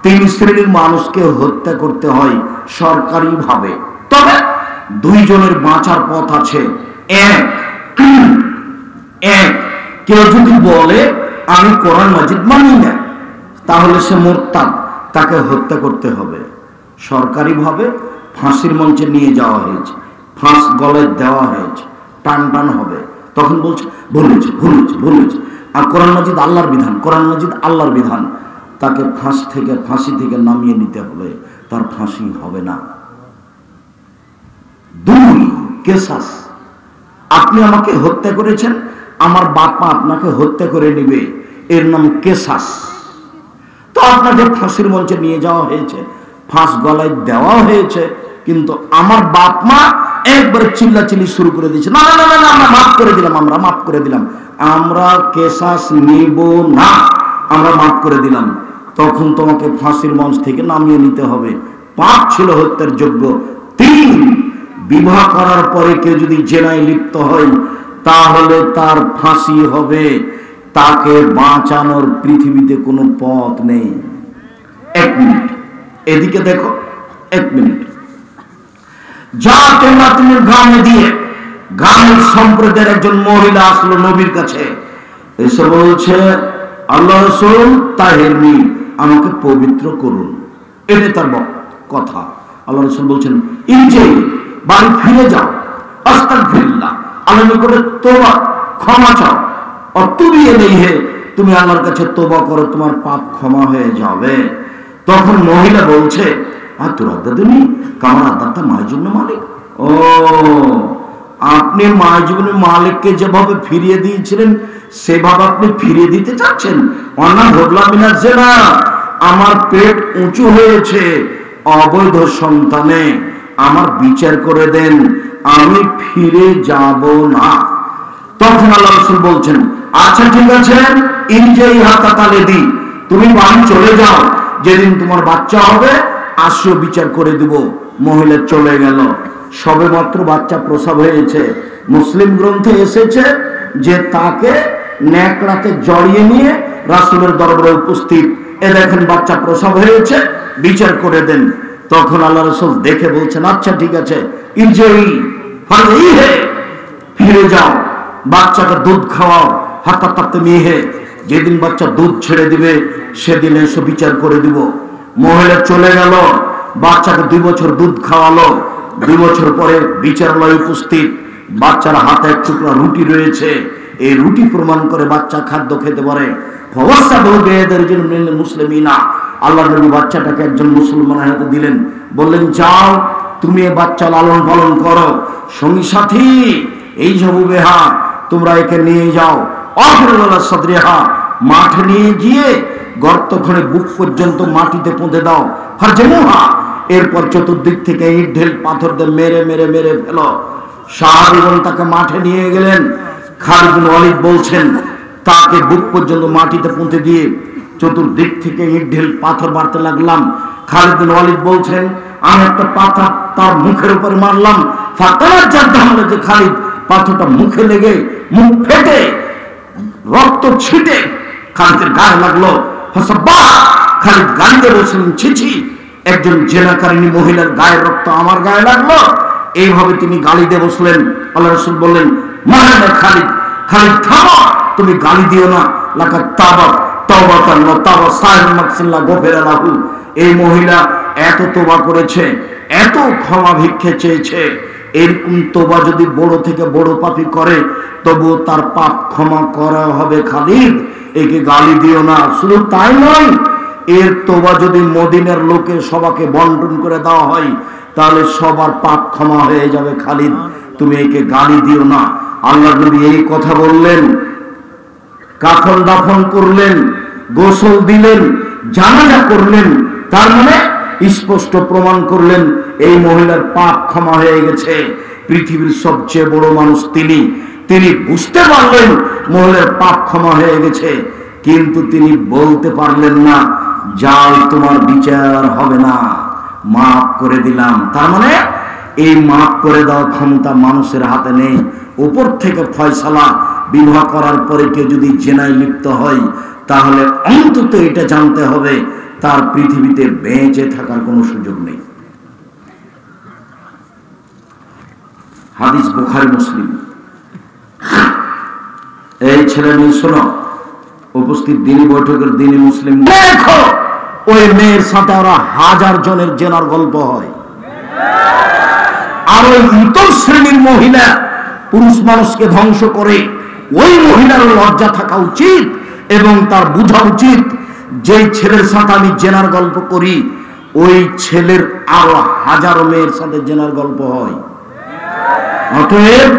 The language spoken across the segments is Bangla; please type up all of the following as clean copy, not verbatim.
তিন শ্রেণীর মানুষকে হত্যা করতে হয় সরকারিভাবে। তবে দুইজনের বাঁচার পথ আছে। এক, কেউ যদি বলে আমি কোরআন মাজিদ মানি না, তাহলে সে মুরতাদ, তাকে হত্যা করতে হবে। সরকারিভাবে ফাঁসির মঞ্চে নিয়ে যাওয়া হয়েছে, ফাঁস গলায় দেওয়া হয়েছে, টান টান হবে। তখন বলছে ভুলেছে ভুলেছে ভুলেছে, আর কোরআন মাজিদ আল্লাহর বিধান, কোরআন মাজিদ আল্লাহর বিধান, তাকে ফাঁসি থেকে নামিয়ে নিতে হবে, তার ফাঁসি হবে না। দুই, কেসাস। আপনি আমাকে হত্যা করেছেন, আমার বাপ মা আপনাকে হত্যা করে নিবে, এর নাম কেসাস। তো আপনাকে ফাঁসির মঞ্চে নিয়ে যাওয়া হয়েছে, ফাঁস গলায় দেওয়া হয়েছে, কিন্তু আমার বাপ মা একবারে চিল্লাচিল্লি শুরু করে দিয়েছে, না না না না, আমরা মাফ করে দিলাম, আমরা মাফ করে দিলাম, আমরা কেসাস নিব না, আমরা মাফ করে দিলাম। তখন তোমাকে ফাঁসির মঞ্চ থেকে নামিয়ে নিতে হবে, পাপ ছিল হত্যার যোগ্য। তিন, বিবাহ করার পরে কেউ যদি জেনায় লিপ্ত হয় তাহলে তার ফাঁসি হবে, তাকে বাঁচানোর পৃথিবীতে কোনো পথ নেই। এক মিনিট এদিকে দেখো, এক মিনিট। যা তোমরা তুমি গ্রামে দিয়ে, গ্রামের সম্প্রদায়ের একজন মহিলা আসলো নবীর কাছে, এসে বলছে আল্লাহ রাসূল তাহেরনি, আমাকে পবিত্র করুন। এটা তার কথা। আল্লাহ রাসূল বলছেন ইনজে, বাড়ি ফিরে যাও, আস্তাগফিরুল্লাহ, আল্লাহর নিকটে তওবা ক্ষমা চাও, অতুবিয়ে নেই হে, তুমি আল্লাহর কাছে তওবা করো, তোমার পাপ ক্ষমা হয়ে যাবে। তখন মহিলা বলছে আর তোর আদাদুনি কামার আদাতা মাইজুবনে মালিক, ও আপনি মাইজুবনে মালিককে যেভাবে ফিরিয়ে দিয়েছিলেন সেভাবে আপনি ফিরিয়ে দিতে চাচ্ছেন। অন্না ভোগলা মিনা জেনা, আমার পেট উঁচু হয়েছে অবৈধ সন্তানে, আমার বিচার করে দেন, আমি ফিরে যাব না। তখন আল্লাহ রাসূল বলছেন আচ্ছা ঠিক আছে, ইনজাই হাতা তালে দি, তুমি বাড়ি চলে যাও, যেদিন তোমার বাচ্চা হবে আসো বিচার করে দিব। মহিলা চলে গেল, সবে মাত্র বাচ্চা প্রসব হয়েছে। মুসলিম গ্রন্থে এসেছে যে তাকে ন্যাকড়াতে জড়িয়ে নিয়ে রাসূলের দরবারে উপস্থিত, এ দেখেন বাচ্চা প্রসব হয়েছে, বিচার করে দেন। তখন আল্লাহ রাসূল দেখে বলছেন আচ্ছা ঠিক আছে, ইনজাই ফারই হে, ফিরে যাও, বাচ্চাকে দুধ খাওয়াও, হাতা তাতে মিহে, যেদিন বাচ্চা দুধ ছেড়ে দিবে সেদিন এসে বিচার করে দিব। মহিলা চলে গেল, বাচ্চাকে 2 বছর দুধ খাওয়ালো, 2 বছর পরে বিচারালয় উপস্থিত, বাচ্চার হাতে এক টুকরা রুটি রয়েছে, এই রুটি প্রমাণ করে বাচ্চা খাদ্য খেতে পারে। মুসলিমিনা, আল্লাহ নবী বাচ্চাটাকে একজন মুসলমানের হাতে দিলেন, বললেন যাও তুমি এ বাচ্চা লালন পালন করো, সঙ্গী সাথী এই জবুবেহা তোমরা একে নিয়ে যাও, সদরেহা মাঠে নিয়ে গিয়ে গর্ত করে বুক পর্যন্ত মাটিতে পুঁতে দাও, ফারজেমুহা, এরপর চতুর্দিক থেকে ইট ঢেল পাথর দিয়ে মেরে মেরে মেরে ফেলো। সাহাবীগণ তাকে মাঠে নিয়ে গেলেন। খালিদ বিন ওয়ালিদ বলছেন তাকে বুক পর্যন্ত মাটিতে পুঁতে দিয়ে চতুর্দিক থেকে ইট ঢেল পাথর মারতে লাগলাম। খালিদ বিন ওয়ালিদ বলছেন আমি একটা পাথর তার মুখের উপরে মারলাম, ফাতার জানতে হলো যে খালিদ পাথরটা মুখে লেগে মুখ ফেটে রক্ত ছিটে খালিদের গায়ে লাগলো। খালিদ গালিতে বলছিলেন ছি ছি, একজন জেনাকারিনী মহিলার গায়ের রক্ত আমার গায়ে লাগলো, এইভাবে তিনি গালি দিয়ে বসলেন। আল্লাহ রাসূল বললেন মারনা খালিদ, খালিদ থামো, তুমি গালি দিও না, লাকাত তাবা তাওবাতান ওয়া তাবা সাইর মাকসিল্লাহ গফিরা লাহু, এই মহিলা এত তওবা করেছে, এত ক্ষমা ভিক্ষা চেয়েছে, এরকম তওবা যদি বড় থেকে বড় পাপী করে তবু তার পাপ ক্ষমা করা হবে। খালিদ একে গালি দিও না। শুধু তাই নয়, এর তওবা যদি মদিনার লোকের সবাইকে বন্টন করে দেওয়া হয় তাহলে সবার পাপ ক্ষমা হয়ে যাবে। খালিদ তুমি একে গালি দিও না। আল্লাহ নবী এই কথা বললেন, কাফন দাফন করলেন, গোসল দিলেন, জানাজা করলেন, তার মানে স্পষ্ট প্রমাণ করলেন এই মহিলার পাপ ক্ষমা হয়ে গেছে। পৃথিবীর সবচেয়ে বড় মানুষ তিনি বুঝতে পারলেন মহিলার পাপ ক্ষমা হয়ে গেছে, কিন্তু তিনি বলতে পারলেন না যাও তোমার বিচার হবে না, মাফ করে দিলাম। তার মানে এই মাফ করে দেওয়ার ক্ষমতা মানুষের হাতে নেই, উপর থেকে ফয়সালা। বিবাহ করার পরে কেউ যদি জেনায় লিপ্ত হয় তাহলে অন্তত এটা জানতে হবে তার পৃথিবীতে বেঁচে থাকার কোনো সুযোগ নেই। হাদিস বুখারী মুসলিম। এই ছেলে মেয়ে শোনো, উপস্থিত দিনী বৈঠকের দিনী মুসলিম, দেখো ওই মেয়ের সাথে ওরা 1000 জনের জেনার গল্প হয়। আর ওই ইতর শ্রেণীর মহিলা পুরুষ মানুষকে ধ্বংস করে, ওই মহিলার লজ্জা থাকা উচিত এবং তার বোঝা উচিত যে ছেলের সাথে আমি জেনার গল্প করি ওই ছেলের আরো 1000 মেয়ের সাথে জেনার গল্প হয়। অতএব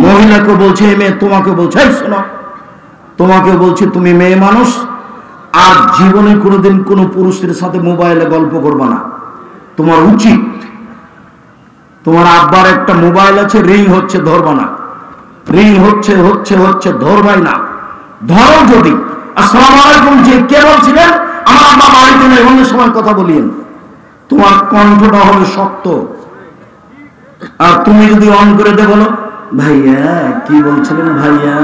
মহিলাকে বলছে, মেয়ে তোমাকে বলছে, শোনো তোমাকে বলছি তুমি মেয়ে মানুষ, আর জীবনে কোনোদিন কোনো পুরুষের সাথে মোবাইলে গল্প করবে না। তোমার উচিত, তোমার আব্বার একটা মোবাইল আছে, রিং হচ্ছে, ধরবা না। রিং হচ্ছে হচ্ছে হচ্ছে ধরবাই না। ধরো যদি, আসসালামু আলাইকুম, যে কে বলছিলেন? আমার আব্বা বাড়িতে নেই, অন্য সময় কথা বলিয়েন। তোমার কণ্ঠটা হবে শক্ত। আর তুমি যদি অন করে দে বলো, ভাইয়া কি বলছিলেন ভাইয়া,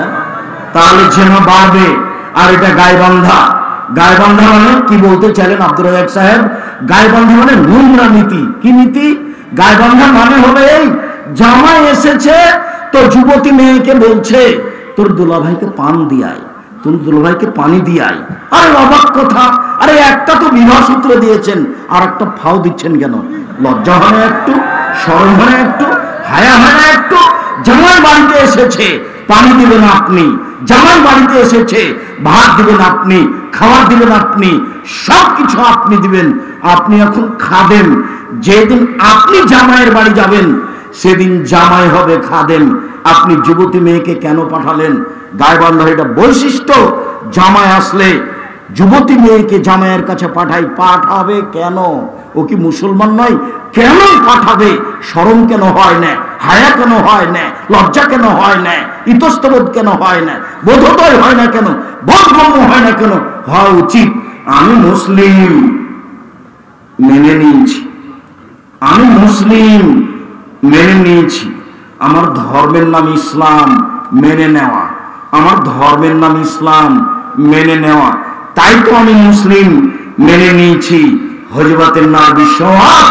তাহলে যেন বাড়বে। আর এটা গায়বান্ধা। গায়বান্ধা মানে কি বলতে চাইলেন আব্দুর রাজ্জাক সাহেব? গায়বান্ধা মানে নোংরা নীতি। কি নীতি? গায়বান্ধা মানে হলো এই, জামাই এসেছে তো যুবতী মেয়েকে বলছে তোর দুলাভাইকে পান দিয়াই, তোর দুলাভাইকে পানি দিয়াই। আরে অবাক কথা, আরে একটা তো বিবাহ সূত্র দিয়েছেন, আর একটা ফাও দিচ্ছেন কেন? লজ্জা হয় না একটু? শরম হয় না একটু? হায়া হয় না একটু? জামাই বাড়িতে এসেছে, পানি দিবেন আপনি। জামাই বাড়িতে এসেছে, ভাত দিবেন আপনি, খাবার দিবেন আপনি, সবকিছু আপনি দিবেন। আপনি এখন খাদেম। যেদিন আপনি জামাইয়ের বাড়ি যাবেন সেদিন জামাই হবে খাদেম। আপনি যুবতী মেয়েকে কেন পাঠালেন? গায়বান্ধা এটা বৈশিষ্ট্য। জামাই আসলে যুবতী মেয়েকে জামাইয়ের কাছে পাঠাবে কেন? ও কি মুসলমান নয়? কেন পাঠাবে? শরম কেন হয় না? হায়া কেন হয় না? লজ্জা কেন হয় না? ইতস্তবোধ কেন হয় না? বোধোদয় হয় না কেন? বোধগম্য হয় না কেন? হওয়া উচিত। আমি মুসলিম, মেনে নিয়েছি। আমি মুসলিম, মেনে নিয়েছি। আমার ধর্মের নাম ইসলাম, মেনে নেওয়া। আমার ধর্মের নাম ইসলাম, মেনে নেওয়া। তাই তো আমি মুসলিম, মেনে নিয়েছি। হযরতের নবী সোহাগ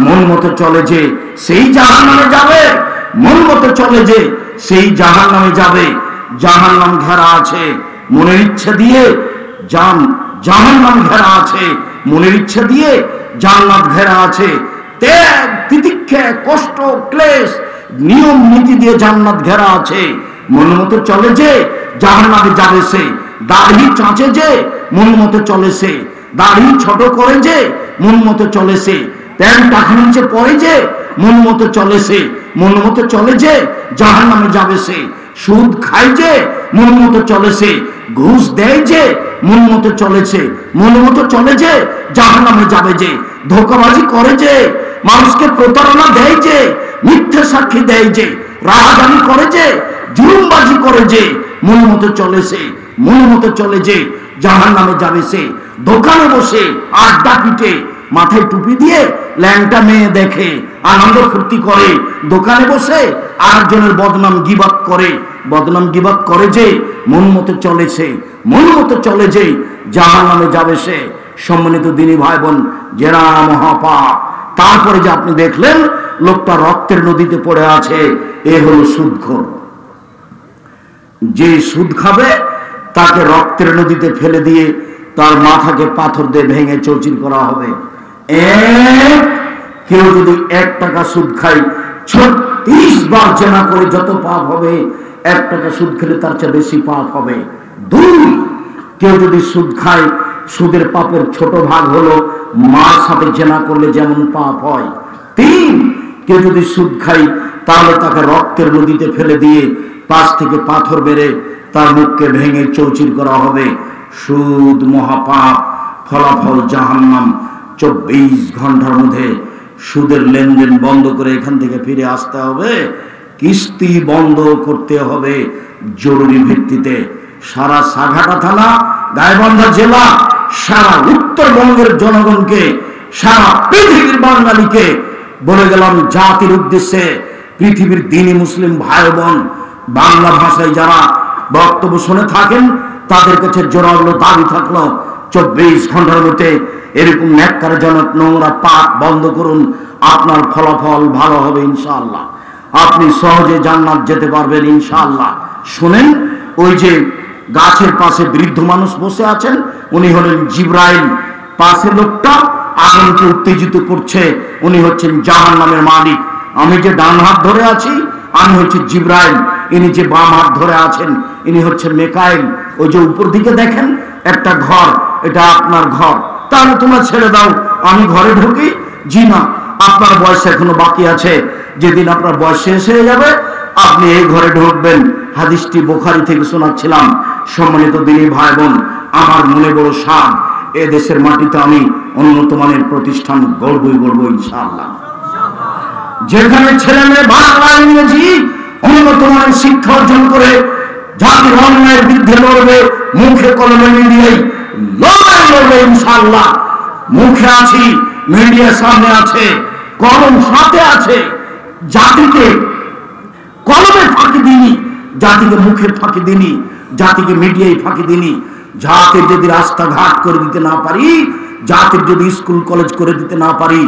মন মতো চলে যে সেই জাহান্নামে যাবে, মন মতো চলে যে সেই জাহান্নামে যাবে। জাহান্নাম ঘেরা আছে মনের ইচ্ছা দিয়ে, জাহান্নাম ঘেরা আছে মনের ইচ্ছা দিয়ে, জান্নাত ঘেরা আছে ত্যাগ তিতিক্ষা কষ্ট ক্লেশ নিয়ম নীতি দিয়ে জান্নাত ঘেরা আছে। মন মতো চলে যে জাহান্নামে যাবে সে। দাড়ি চাঁচে যে মন মতো চলে সে, দাড়ি ছোট করে যে মন মতো চলে সে, প্যান্ট টাকা নিচে পড়ে যে মন মতো চলে সে, মন মতো চলে যে জাহান্নামে যাবে সে। সুদ খায় যে মন মতো চলে সে, ঘুষ দেয় যে মন মতো চলেছে, মন মতো চলে যে জাহান্নামে যাবে যে। ধোঁকাবাজি করে যে, মানুষকে প্রতারণা দেয় যে, মিথ্যে সাক্ষী দেয় যে, রাহাজানি করে যে, জুলুমবাজি করে যে, মন মতো চলে সে, মন মতো চলে যে জাহান্নামে যাবে সে। দোকানে বসে আড্ডা পিটে, মাথায় টুপি দিয়ে ল্যাংটা মেয়ে দেখে, আনন্দ ফুর্তি করে, দোকানে বসে আরেকজনের বদনাম গীবত করে, বদনাম গীবত করে যে মন মতো চলেছে, মন মতো চলে যে জাহান্নামে যাবে সে। সম্মানিত দিনী ভাই বোন, জেনা মহাপাপ। তারপরে যে আপনি দেখলেন লোকটা রক্তের নদীতে পড়ে আছে, এ হলো সুদখোর। যে সুদ খাবে তাকে রক্তের নদীতে ফেলে দিয়ে তার মাথাকে পাথর দিয়ে ভেঙে চৌচির করা হবে। কেউ যদি 1 টাকা সুদ খায় 36 বার জেনা করে যত পাপ হবে, 1 টাকা সুদ খেলে তার চেয়ে বেশি পাপ হবে। 2, কেউ যদি সুদ খায়, সুদের পাপের ছোট ভাগ হলো মার সাথে জেনা করলে যেমন পাপ হয়। 3, কেউ যদি সুদ খায় তাহলে তাকে রক্তের নদীতে ফেলে দিয়ে 5 থেকে পাথর বেড়ে তার মুখকে ভেঙে চৌচির করা হবে। সুদ মহাপাপ, ফলাফল জাহান্নাম। 24 ঘন্টার মধ্যে সুদের লেনদেন বন্ধ করে এখান থেকে ফিরে আসতে হবে। কিস্তি বন্ধ করতে হবে জরুরি ভিত্তিতে। সারা সাঘাটা থানা, গাইবান্ধা জেলা, সারা উত্তরবঙ্গের জনগণকে, সারা পৃথিবীর বাঙালিকে বলে গেলাম জাতির উদ্দেশ্যে, পৃথিবীর দ্বীনি মুসলিম ভাই বোন, বাংলা ভাষায় যারা বক্তব্য শুনে থাকেন তাদের কাছে জোরালো দাবি থাকলো, 24 ঘন্টার মধ্যে এরকম ন্যাক্কারজনক নোংরা পাক বন্ধ করুন, আপনার ফলাফল ভালো হবে ইনশাআল্লাহ। আপনি সহজে জান্নাত যেতে পারবেন ইনশাআল্লাহ। শুনেন, ওই যে গাছের পাশে বৃদ্ধ মানুষ বসে আছেন, উনি হলেন জিবরাইল। পাশে লোকটা আগুনকে উত্তেজিত করছে, উনি হচ্ছেন জাহান্নামের মালিক। আমি যে ডান হাত ধরে আছি, আমি হচ্ছে জিবরাইল। ইনি যে বাম হাত ধরে আছেন, ইনি হচ্ছেন মিকাইল। ওই যে উপর দিকে দেখেন একটা ঘর, এটা আপনার ঘর। তাহলে তোমরা ছেড়ে দাও, আমি ঘরে ঢুকি। জি না, আপনার বয়স এখনো বাকি আছে। যেদিন আপনার বয়স শেষ হয়ে যাবে, আপনি এই ঘরে ঢুকবেন। হাদিসটি বুখারী থেকে শোনাচ্ছিলাম। সম্মানিত দিনী ভাই বোন, আমার মনে বড় সাধ, এ দেশের মাটিতে আমি উন্নত মানের প্রতিষ্ঠান গড়বই গড়ব ইনশাআল্লাহ। যেখানে ছেলে মেয়ে বাংলা ইংরেজি উন্নত মানের শিক্ষা অর্জন করে জাতির অন্যায়ের বিরুদ্ধে লড়বে, মুখে কলমে মিডিয়ায় লড়াই লড়বে ইনশাআল্লাহ। মুখে আছি, মিডিয়ার সামনে আছে, কলম সাথে আছে। জাতিকে কলমে ফাঁকি দিনি, জাতিকে মুখে ফাঁকি দিনি, জাতিকে মিডিয়ায় ফাঁকি দিনি। জাতির যদি রাস্তাঘাট করে দিতে না পারি, জাতির যদি স্কুল কলেজ করে দিতে না পারি,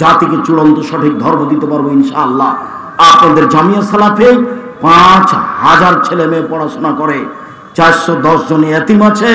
জাতিকে চূড়ান্ত সঠিক ধর্ম দিতে পারবো ইনশাআল্লাহ। আপনাদের জামিয়া সালাফে 5000 ছেলে মেয়ে পড়াশোনা করে, 410 জন এতিম আছে।